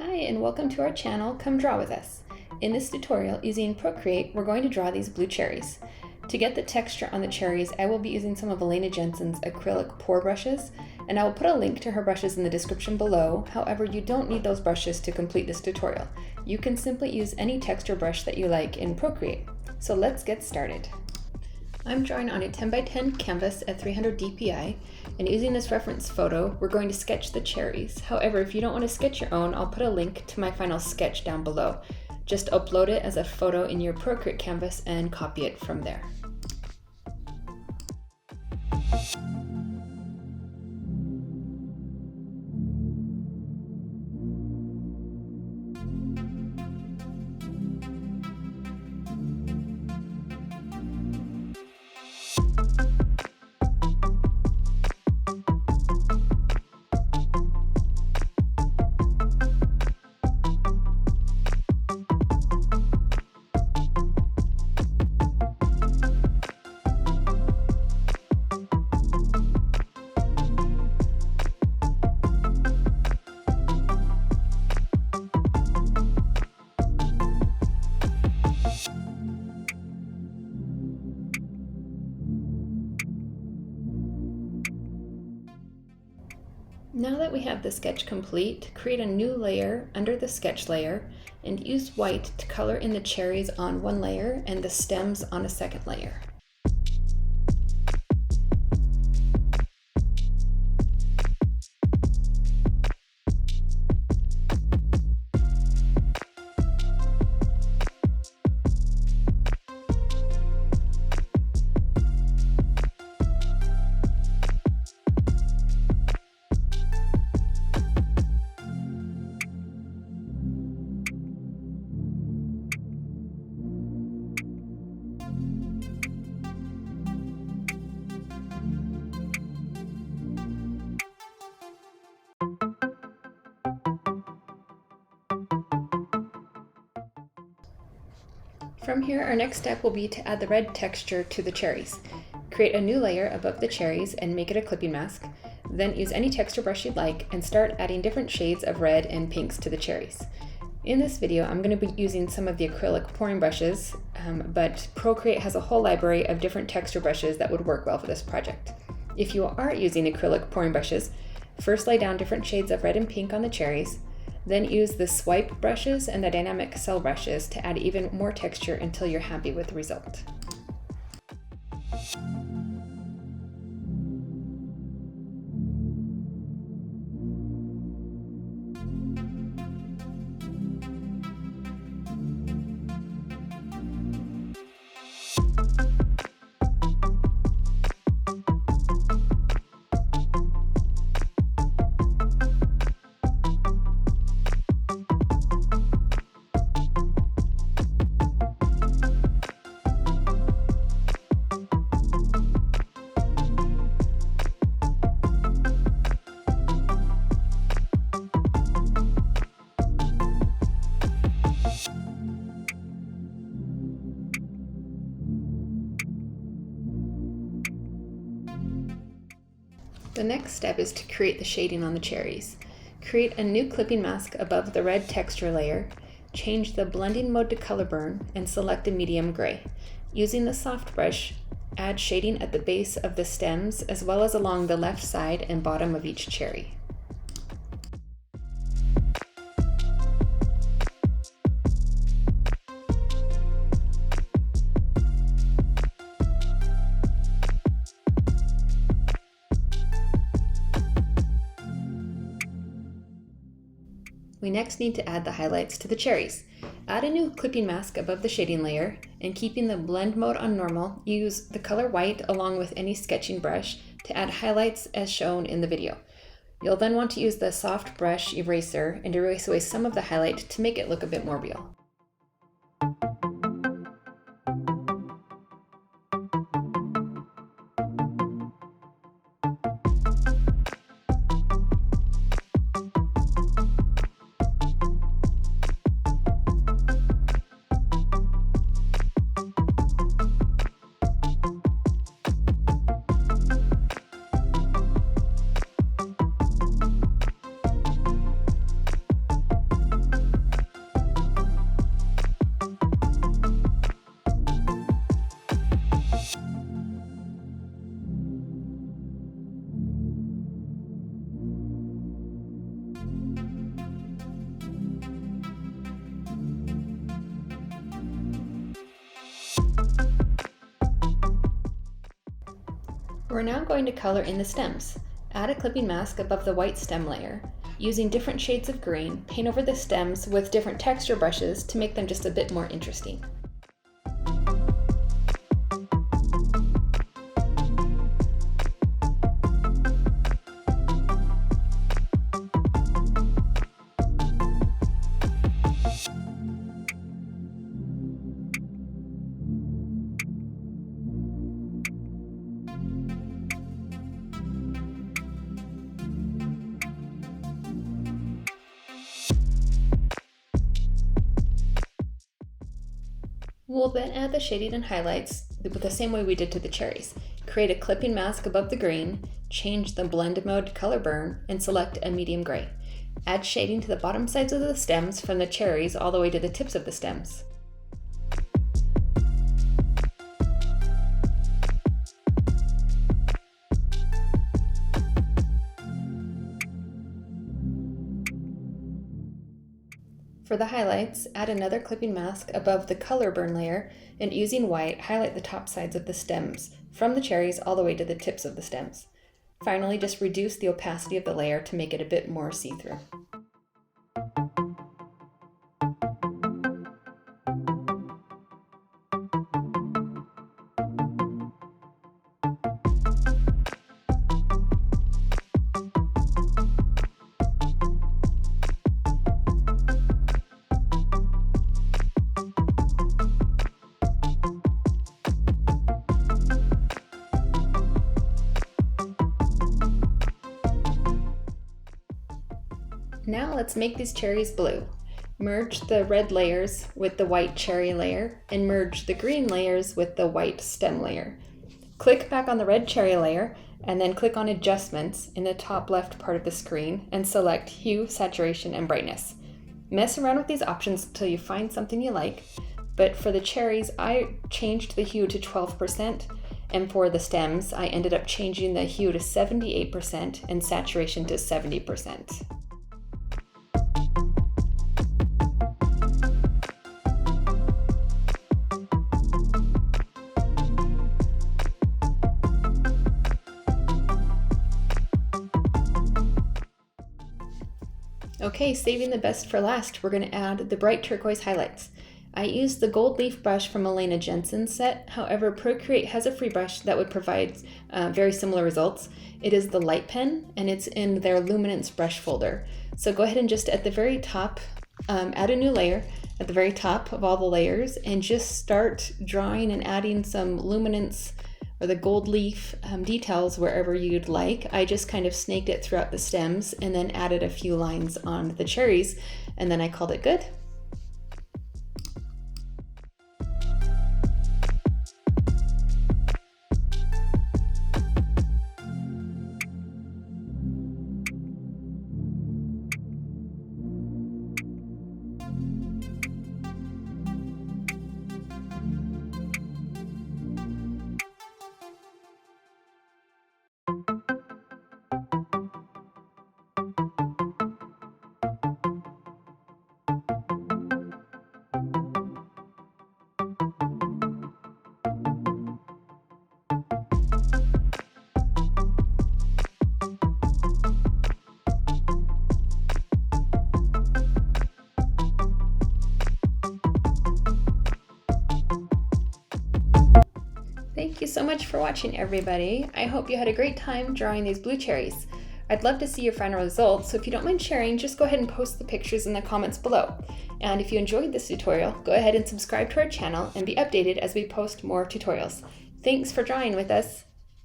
Hi and welcome to our channel, Come Draw With Us. In this tutorial, using Procreate, we're going to draw these blue cherries. To get the texture on the cherries, I will be using some of Alaina Jensen's acrylic pour brushes, and I will put a link to her brushes in the description below. However, you don't need those brushes to complete this tutorial. You can simply use any texture brush that you like in Procreate. So let's get started. I'm drawing on a 10x10 canvas at 300 dpi, and using this reference photo, we're going to sketch the cherries. However, if you don't want to sketch your own, I'll put a link to my final sketch down below. Just upload it as a photo in your Procreate canvas and copy it from there. Now that we have the sketch complete, create a new layer under the sketch layer and use white to color in the cherries on one layer and the stems on a second layer. From here, our next step will be to add the red texture to the cherries. Create a new layer above the cherries and make it a clipping mask. Then use any texture brush you'd like and start adding different shades of red and pinks to the cherries. In this video, I'm going to be using some of the acrylic pouring brushes, but Procreate has a whole library of different texture brushes that would work well for this project. If you are using acrylic pouring brushes, first lay down different shades of red and pink on the cherries. Then use the swipe brushes and the dynamic cell brushes to add even more texture until you're happy with the result. The next step is to create the shading on the cherries. Create a new clipping mask above the red texture layer, change the blending mode to color burn, and select a medium gray. Using the soft brush, add shading at the base of the stems as well as along the left side and bottom of each cherry. We next need to add the highlights to the cherries. Add a new clipping mask above the shading layer, and keeping the blend mode on normal, use the color white along with any sketching brush to add highlights as shown in the video. You'll then want to use the soft brush eraser and erase away some of the highlight to make it look a bit more real. We're now going to color in the stems. Add a clipping mask above the white stem layer. Using different shades of green, paint over the stems with different texture brushes to make them just a bit more interesting. We'll then add the shading and highlights the same way we did to the cherries. Create a clipping mask above the green, change the blend mode to color burn, and select a medium gray. Add shading to the bottom sides of the stems from the cherries all the way to the tips of the stems. For the highlights, add another clipping mask above the color burn layer, and using white, highlight the top sides of the stems, from the cherries all the way to the tips of the stems. Finally, just reduce the opacity of the layer to make it a bit more see-through. Now let's make these cherries blue. Merge the red layers with the white cherry layer and merge the green layers with the white stem layer. Click back on the red cherry layer and then click on Adjustments in the top left part of the screen and select Hue, Saturation, and Brightness. Mess around with these options until you find something you like, but for the cherries I changed the hue to 12%, and for the stems I ended up changing the hue to 78% and saturation to 70%. Okay, saving the best for last, we're going to add the bright turquoise highlights. I used the gold leaf brush from Alaina Jensen's set, however Procreate has a free brush that would provide very similar results. It is the light pen and it's in their luminance brush folder. So go ahead and just at the very top, add a new layer at the very top of all the layers and just start drawing and adding some luminance or the gold leaf details wherever you'd like. I just kind of snaked it throughout the stems and then added a few lines on the cherries, and then I called it good. Thank you so much for watching, everybody. I hope you had a great time drawing these blue cherries. I'd love to see your final results, so if you don't mind sharing, just go ahead and post the pictures in the comments below. And if you enjoyed this tutorial, go ahead and subscribe to our channel and be updated as we post more tutorials. Thanks for drawing with us.